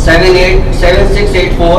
7684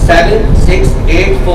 7684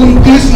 29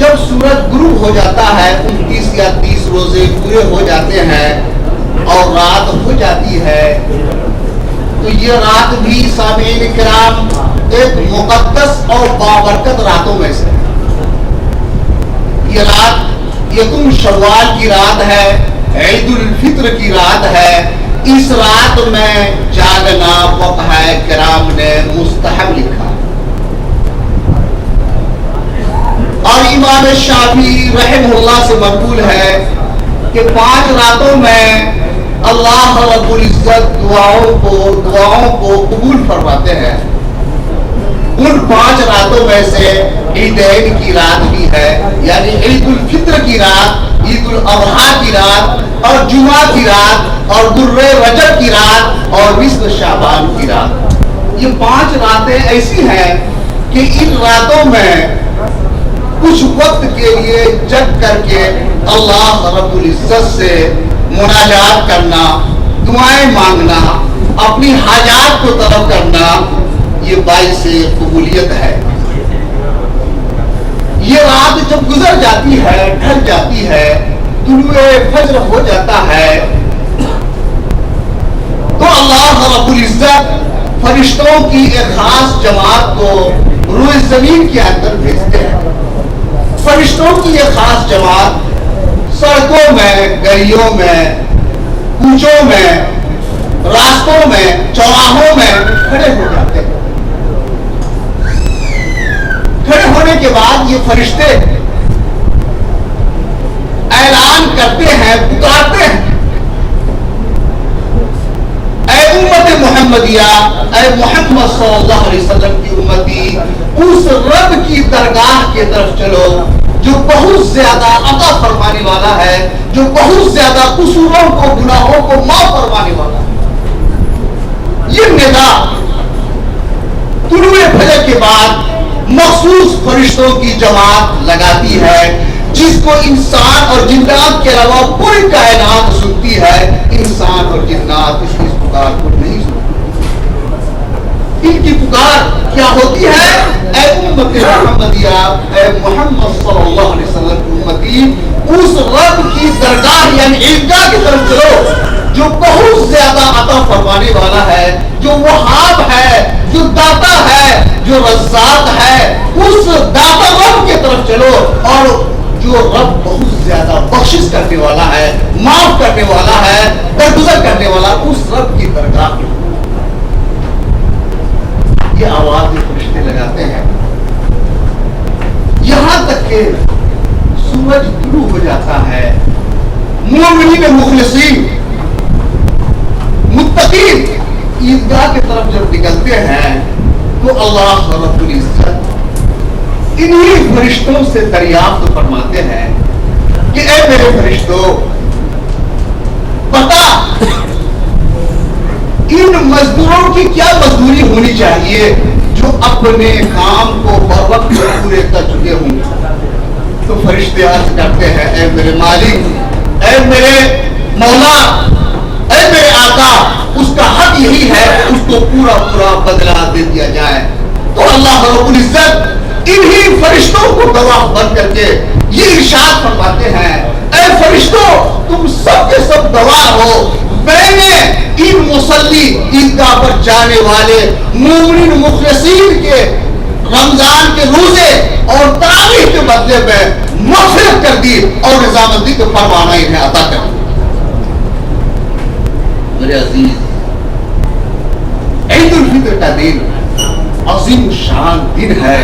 جب سورج غروب ہو جاتا ہے 29 یا 30 روزے پورے ہو جاتے ہیں اور رات ہو جاتی ہے تو یہ رات بھی سامعین کرام ایک مقدس اور بابرکت راتوں میں سے یہ رات یکم شوال کی رات ہے، عید الفطر کی رات ہے۔ اس رات میں جاگنا فقہاء کرام نے مستحب لکھا اور امام شافعی رحمہ اللہ سے مقبول ہے کہ 5 راتوں میں اللہ رب العزت دعاؤں کو قبول فرماتے ہیں۔ ان 5 راتوں میں سے عیدین کی رات بھی ہے، یعنی عید الفطر کی رات، عید الاضحیٰ کی رات اور جمعہ کی رات اور در رجب کی رات اور نصف شعبان کی رات۔ یہ 5 راتیں ایسی ہیں کہ ان راتوں میں کچھ وقت کے لیے جگ کر کے اللہ رب العزت سے مناجات کرنا، دعائیں مانگنا، اپنی حاجات کو طلب کرنا، یہ باعث قبولیت ہے۔ یہ رات جب گزر جاتی ہے، ڈھل جاتی ہے، طلوع فجر ہو جاتا ہے تو اللہ رب العزت فرشتوں کی ایک خاص جماعت کو روئے زمین کے اندر بھیجتے ہیں۔ فرشتوں کی ایک خاص جماعت سڑکوں میں، گلیوں میں، کوچوں میں، راستوں میں، چوراہوں میں کھڑے ہو جاتے ہیں۔ کھڑے ہونے کے بعد یہ فرشتے اعلان کرتے ہیں، پکارتے ہیں، اے امت محمدیہ، اے محمد صلی اللہ علیہ وسلم کی امتی، اس رب کی درگاہ کی طرف چلو جو بہت زیادہ عطا فرمانے والا ہے، جو بہت زیادہ قصوروں کو، گناہوں کو معاف فرمانے والا ہے۔ یہ ندا طلوع فجر کے بعد مخصوص فرشتوں کی جماعت لگاتی ہے، جس کو انسان اور جنات کے علاوہ پوری کائنات سنتی ہے۔ انسان اور جنات اس کی پکار کو نہیں سنتی۔ ان کی پکار کیا ہوتی ہے؟ اے امت محمدیہ، اے محمد صلی اللہ علیہ وسلم کی امتی، اس رب کی درگاہ یعنی عیدگاہ کی طرف چلو جو بہت زیادہ عطا فرمانے والا ہے، جو وہاب ہے، جو داتا ہے، جو رزاق ہے۔ اس داتا رب کی طرف چلو اور جو رب بہت زیادہ بخشش کرنے والا ہے، معاف کرنے والا ہے، درگزر کرنے والا، اس رب کی درگاہ میں یہ آواز فرشتے لگاتے ہیں یہاں تک کہ سورج طلوع ہو جاتا ہے۔ مومنین مخلصین متقین عیدگاہ کی طرف جب نکلتے ہیں تو اللہ رب العزت انہی فرشتوں سے دریافت فرماتے ہیں کہ اے میرے فرشتوں، بتا ان مزدوروں کی کیا مزدوری ہونی چاہیے جو اپنے کام کو بوقت پورے کر چکے ہوں۔ تو فرشتے عرض کرتے ہیں اے میرے مالک، اے میرے مولا، اے میرے آقا، اس کا حق یہی ہے کہ اس کو پورا پورا بدلہ دے دیا جائے۔ تو اللہ رب العزت انہی فرشتوں کو گواہ بن کر کے یہ ارشاد فرماتے ہیں اے فرشتوں، تم سب کے سب گواہ ہو، میں نے ان مصلی عیدگاہ پر جانے والے مومنین مخلصین کے رمضان کے روزے اور تراویح کے بدلے میں مغفرت کر دی اور رضامندی کا پروانہ انہیں عطا کر دی۔ میرے عزیز، عید الفطر کا دن عظیم شان دن ہے۔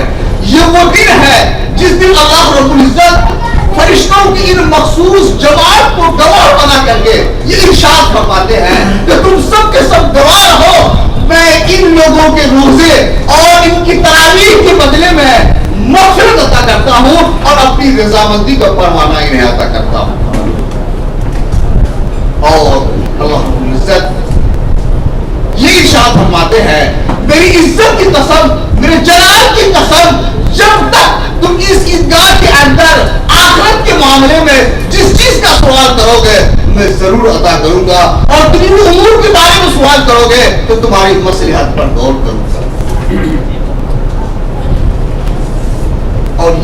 یہ وہ دن ہے جس دن اللہ رب العزت فرشتوں کی ان مخصوص جماعت کو گواہ بنا کر کے یہ ارشاد فرماتے ہیں کہ تم سب کے سب گواہ ہو، میں ان لوگوں کے روزے اور ان کی تراویح کے بدلے میں مغفرت عطا کرتا ہوں اور اپنی رضامندی کا پروانہ انہیں عطا کرتا ہوں۔ اور اللہ رب العزت یہ ارشاد فرماتے ہیں میری عزت کی قسم، میرے جلال کی قسم، جب تک تم اس عیدگاہ کے اندر آخرت کے معاملے میں جس چیز کا سوال کرو گے میں ضرور عطا کروں گا، اور دنیوی امور کے بارے میں سوال کرو گے تو تمہاری مصلحت پر غور کروں گا۔ اور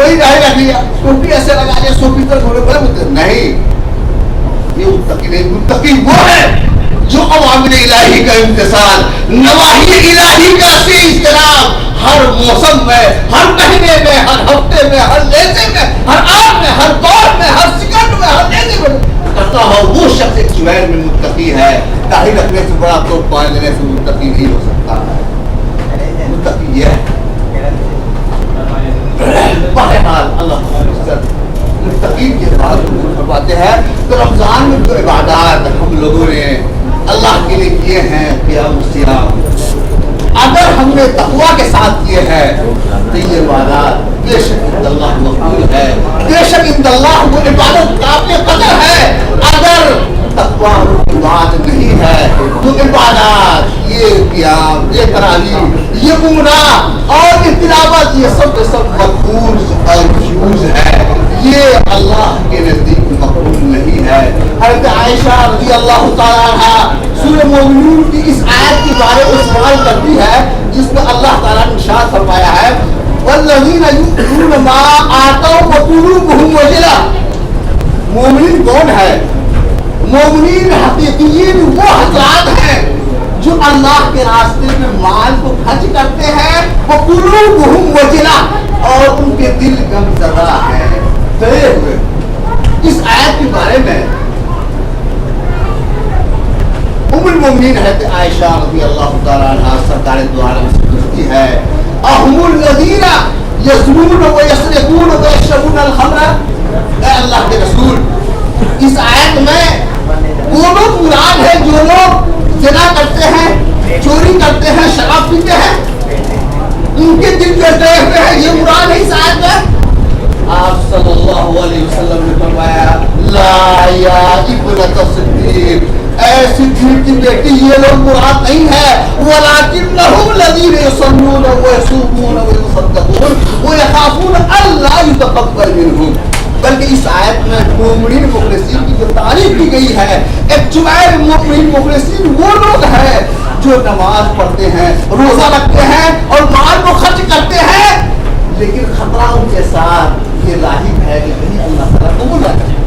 کوئی رہے رکھ لیا ٹوپی ایسے لگا لیا سوپی پر تھوڑے بڑے نہیں، یہ متقی نہیں، متقی وہ ہے جو اوامر الہی کا امتثال، نواہی الہی کا اصلی اجتناب، ہر موسم میں، ہر مہینے میں، ہر ہفتے میں، ہر لہجے میں، ہر آن میں، ہر دور میں، ہر سیکنڈ میں، ہر لہجے میں کرتا ہو، وہ شخص ایک جویر میں متقی ہے۔ داڑھی رکھنے سے بڑا تو پان لینے سے متقی نہیں ہو سکتا ہے، متقی یہ ہے۔ بہرحال اللہ متقین کے بعد فرماتے ہیں تو رمضان میں جو عبادات ہم لوگوں نے اللہ کے لیے کیے ہیں، قیام و صیام، اگر ہم نے تقوی کے ساتھ کیے ہیں تو یہ عبادات بے شک عند اللہ مقبول ہے، بے شک عند اللہ وہ عبادت قابل قدر ہے۔ اگر تقوی کی بات نہیں ہے تو عبادات، یہ قیام، یہ تراویح، یہ عمرہ اور یہ تلاوت، یہ سب کے سب مقبول اور مفروض ہے، یہ اللہ کے نزدیک مقبول نہیں ہے۔ حضرت عائشہ رضی اللہ تعالیٰ عنہا سورہ مومنون کی اس آیت کے بارے میں سوال کرتی ہے جس میں اللہ تعالیٰ نے ارشاد فرمایا ہے والذین یؤتون ما آتوا وقلوبهم وجلہ۔ مومنین کون ہے؟ مومنین حقیقیین وہ حضرات ہیں جو اللہ کے راستے میں مال کو خرچ کرتے ہیں، وقلوبهم وجلہ، اور ان کے دل غمزدہ ہے، ڈرے ہوئے۔ اس آیت کے بارے میں ام المؤمنین حضرت عائشہ رضی اللہ تعالیٰ عنہا سرکار دو عالم سے پوچھتی ہے اہم الذین یزنون ویسرقون ویشربون الخمر، اے اللہ کے رسول اس آیت میں وہ لوگ مراد ہے جو لوگ زنا کرتے ہیں، چوری کرتے ہیں، شراب پیتے ہیں، ان کے دل پہ ڈرے ہوئے ہیں، یہ مراد ہے اس آیت میں؟ آپ صلی اللہ علیہ وسلم نے فرمایا لا یا ابنۃ الصدیق، اے صدیق کی بیٹی یہ لوگ مراد نہیں ہے، ولکنہم الذین یصلون ویصومون ویتصدقون ویخافون الا یتقبل منہم، بلکہ اس آیت میں مومنین مخلصین کی جو تعریف کی گئی ہے، ایک جمعہ مومنین مخلصین وہ لوگ ہیں جو نماز پڑھتے ہیں، روزہ رکھتے ہیں اور مال کو خرچ کرتے ہیں، لیکن خطرہ ان کے ساتھ یہ لاحق ہے کہ کہیں اللہ تعالیٰ قبول نہ کرے،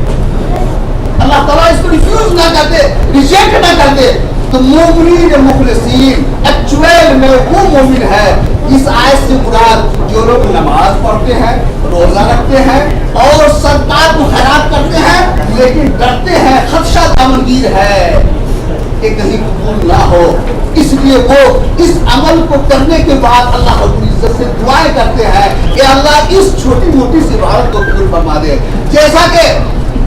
اللہ تعالیٰ اس کو ریفیوز نہ کرتے، ریجیکٹ نہ کرتے۔ تو مومنین مخلصین ایکچوئل میں وہ مومن ہے، اس آیت سے مراد جو لوگ نماز پڑھتے ہیں، روزہ رکھتے ہیں اور صدقات کو خیرات کرتے ہیں، لیکن ڈرتے ہیں، خدشہ دامنگیر ہے کہ کہیں قبول نہ ہو، اس لیے وہ اس عمل کو کرنے کے بعد اللہ رب العزت سے دعائیں کرتے ہیں کہ اللہ اس چھوٹی موٹی سی عبادت کو قبول فرما دے۔ جیسا کہ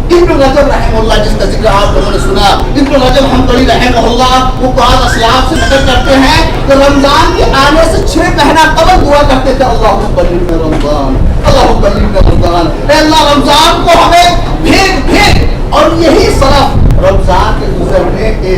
ابن رجب رحمہ اللہ جس کا ذکر آپ لوگوں نے سنا، ابن رجب حنبلی رحمہ اللہ وہ بعض اسلاف سے نقل کرتے ہیں کہ رمضان کے آنے سے 6 مہینہ قبل دعا کرتے تھے اللہم بلغنا رمضان، اللہم بلغنا رمضان، اے اللہ رمضان کو ہمیں بھیج، اور یہی سلف رمضان کے گزرنے کے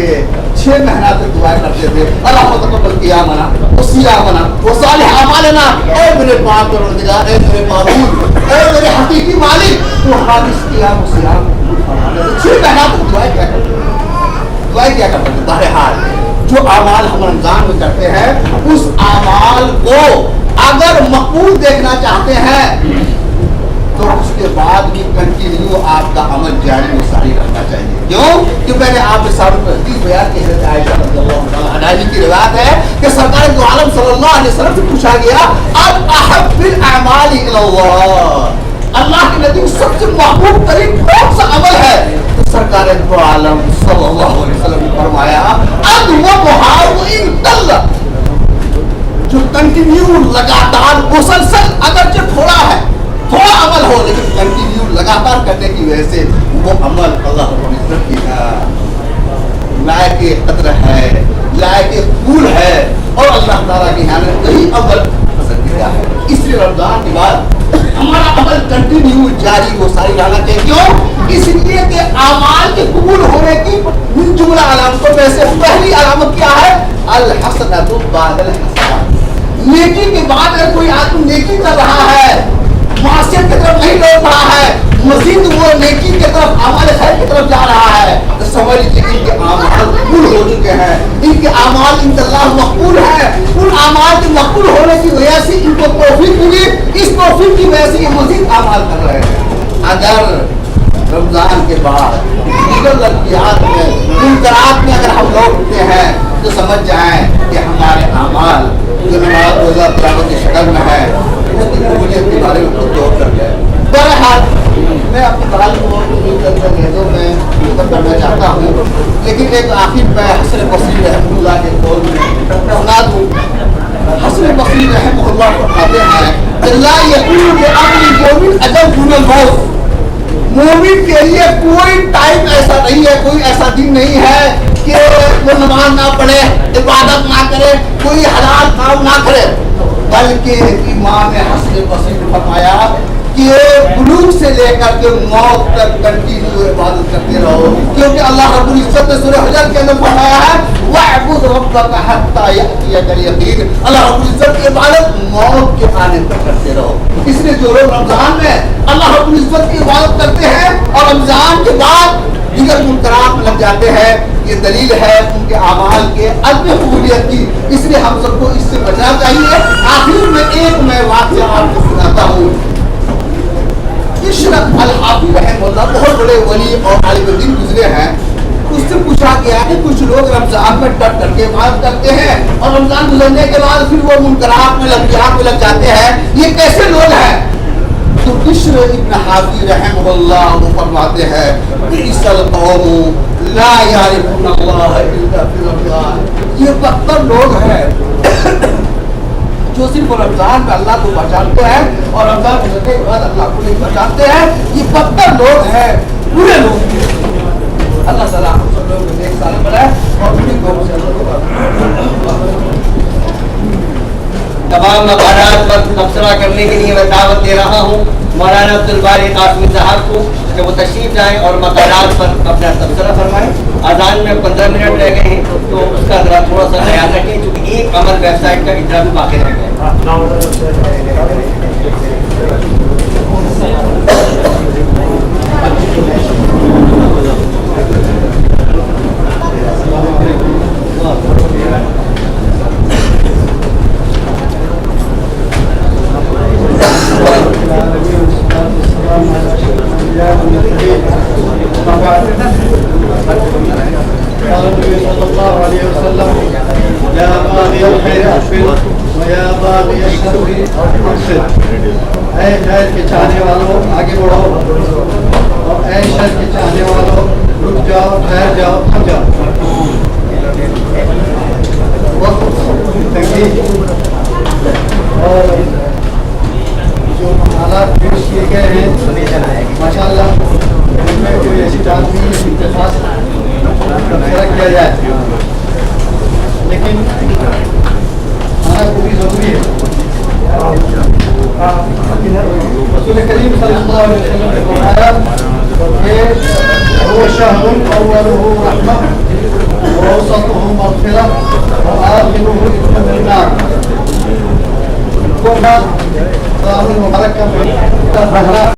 6 مہینہ تک دعائیں کرتے تھے اللہ تقبل قیامنا و صیامنا و صالح اعمالنا، اے میرے پاک پروردگار، اے میرے معبود، اے میرے حقیقی مالک، تو ہماری اس قیام و صیام کو فرما دے۔ 6 مہینہ تک دعائیں کیا کرتے تھے، دعائیں کیا کرتے تھے۔ بہرحال جو اعمال ہم رمضان میں کرتے ہیں اس اعمال کو اگر مقبول دیکھنا چاہتے ہیں تو اس کے بعد بھی کنٹینیو آپ کا عمل جاری و ساری رکھنا چاہیے۔ کیوں کہ میں نے آپ کے سامنے حدیث بیان کی، حضرت عائشہ رضی اللہ عنہا کی روایت ہے کہ سرکار دو عالم صلی اللہ علیہ وسلم سے پوچھا گیا اب احب الاعمال الی اللہ، اللہ کے نبی سب سے محبوب ترین کون سا عمل ہے؟ تو سرکار دو عالم صلی اللہ علیہ وسلم نے فرمایا ادومھا وان قل، جو کنٹینیو لگاتار مسلسل اگرچہ تھوڑا ہے، تھوڑا عمل ہو لیکن کنٹینیو لگاتار کرنے کی وجہ سے وہ عمل اللہ رب العزت کی لائق قدر ہے، لائق قبول ہے، اور اللہ تعالیٰ کے یہاں وہی عمل پسند کیا ہے۔ اس لیے رمضان کے بعد ہمارا عمل کنٹینیو جاری و ساری رہنا چاہیے۔ کیوں؟ اس لیے کہ اعمال کے قبول ہونے کی من جملہ علامتوں میں سے پہلی علامت کیا ہے؟ الحسنۃ بعد الحسنۃ، نیکی کے بعد اگر کوئی آدمی نیکی کر رہا ہے، معصیت کی طرف نہیں لوٹ رہا ہے، مزید وہ نیکی کی طرف، اعمال خیر کی طرف جا رہا ہے، تو سمجھ لیجیے کہ اعمال قبول ہو چکے ہیں، ان کے اعمال ان اللہ مقبول ہے، ان اعمال کے مقبول ہونے کی وجہ سے ان کو توفیق ملی، اس توفیق کی وجہ سے یہ مزید اعمال کر رہے ہیں۔ اگر رمضان کے بعد دیگر لذیذات میں منکرات میں اگر ہم لوٹتے ہیں تو سمجھ جائیں کہ ہمارے اعمال جو نماز روزہ تلاوت کی شکل میں ہے وہ قبولیت کے بارے میں خود طور کر گئے۔ بہرحال میں اپنی بات کو لہجوں میں مکمل کرنا چاہتا ہوں، لیکن ایک آخر میں حسن بصری رحمہ اللہ کے قول میں سنا دوں۔ حسن بصری رحمہ اللہ فرماتے ہیں کہ لا یقول لعبد المؤمن اجل دون الموت، مومن کے لیے کوئی ٹائم ایسا نہیں ہے، کوئی ایسا دن نہیں ہے کہ وہ نماز نہ پڑھے، عبادت نہ کرے، کوئی حلال کام نہ کرے، بلکہ امام حسن بصری نے فرمایا کہ بلوغ سے لے کر کے موت تک کنٹینیو عبادت کرتے رہو، کیونکہ اللہ رب العزت نے سورہ حجر کے اندر فرمایا ہے وَاعْبُدْ رَبَّكَ حَتَّى يَأْتِيَكَ الْيَقِينُ، اللہ رب العزت کی عبادت موت کے آنے تک کرتے رہو۔ اس لیے جو لوگ رمضان میں اللہ رب العزت کی عبادت کرتے ہیں اور رمضان کے بعد دیگر منکرات میں لگ جاتے ہیں، یہ دلیل ہے ان کے اعمال کے عدم قبولیت کی، اس لیے ہم سب کو اس سے بچنا چاہیے۔ آخر میں ایک میں واقعہ آپ کو سناتا ہوں۔ اشرف الحافظ رحمہ اللہ بہت بڑے ولی اور عالم دین گزرے ہیں، اس سے پوچھا گیا کہ کچھ لوگ رمضان میں ڈٹ کر کے عبادت کرتے ہیں اور رمضان گزرنے کے بعد پھر وہ منکرات میں لگ جاتے ہیں، یہ کیسے لوگ ہیں؟ تو بشر ابن حافظ رحمہ اللہ وہ فرماتے ہیں بئس القوم لا یعرفون اللہ الا فی رمضان، یہ بدتر لوگ ہیں جو صرف رمضان میں اللہ کو پہچانتے ہیں اور رمضان گزرنے کے بعد اللہ کو نہیں پہچانتے ہیں، یہ بدتر لوگ ہیں، برے لوگ ہیں۔ اللہ تعالیٰ ہم سب لوگوں کو ایک سال بنائے اور پوری قوم سے تمام مقامات پر تبصرہ کرنے کے لیے میں دعوت دے رہا ہوں مولانا عبدالباری قاسمی صاحب کو کہ وہ تشریف لائیں اور مقامات پر اپنا تبصرہ فرمائیں۔ اذان میں 15 منٹ رہ گئے ہیں تو اس کا ذرا تھوڑا سا خیال رکھیں، کیونکہ ایک عمل ویب سائٹ کا اجرا بھی باقی رہ گیا اے شہر کے چاہنے والوں آگے بڑھو، اور اے شہر کے چاہنے والوں رک جاؤ، ٹھہر جاؤ، تھم جاؤ۔ اور جو حالات پیش کیے گئے ہیں ماشاء اللہ ان میں کوئی ایسی بات نہیں ہے کہ خاص تبصرہ کیا جائے، لیکن آنا کو بھی ضروری ہے۔ رسول کریم صلی اللہ علیہ وسلم نے فرمایا کہ وہ شہر اولہ رحمہ واوسطہ مغفرہ وآخرہ عتق من النار۔ کو بعد مبارک کا